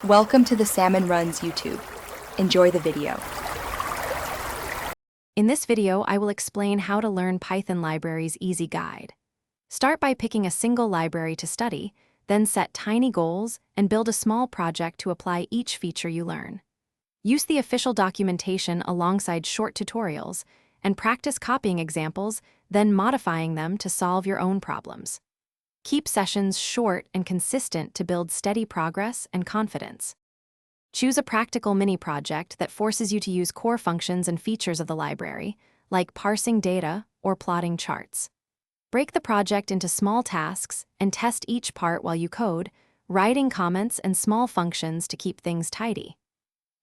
Welcome to the Salmon Runs YouTube. Enjoy the video. In this video, I will explain how to learn Python Libraries Easy Guide. Start by picking a single library to study, then set tiny goals and build a small project to apply each feature you learn. Use the official documentation alongside short tutorials and practice copying examples, then modifying them to solve your own problems. Keep sessions short and consistent to build steady progress and confidence. Choose a practical mini-project that forces you to use core functions and features of the library, like parsing data or plotting charts. Break the project into small tasks and test each part while you code, writing comments and small functions to keep things tidy.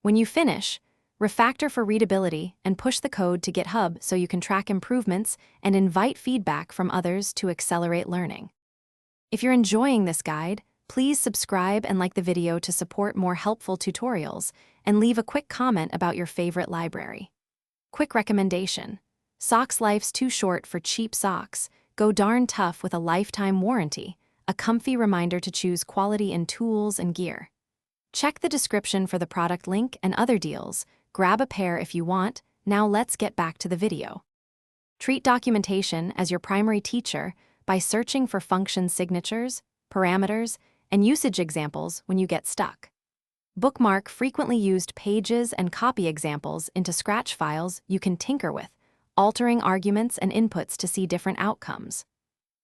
When you finish, refactor for readability and push the code to GitHub so you can track improvements and invite feedback from others to accelerate learning. If you're enjoying this guide, please subscribe and like the video to support more helpful tutorials, and leave a quick comment about your favorite library. Quick recommendation: Socks Life's Too Short for Cheap Socks Go Darn Tough with a lifetime warranty, a comfy reminder to choose quality in tools and gear. Check the description for the product link and other deals. Grab a pair if you want. Now let's get back to the video. Treat documentation as your primary teacher by searching for function signatures, parameters, and usage examples when you get stuck. Bookmark frequently used pages and copy examples into Scratch files you can tinker with, altering arguments and inputs to see different outcomes.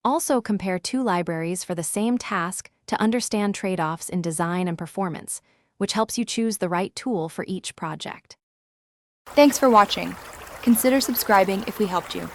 Also compare two libraries for the same task to understand trade-offs in design and performance, which helps you choose the right tool for each project. Thanks for watching. Consider subscribing if we helped you.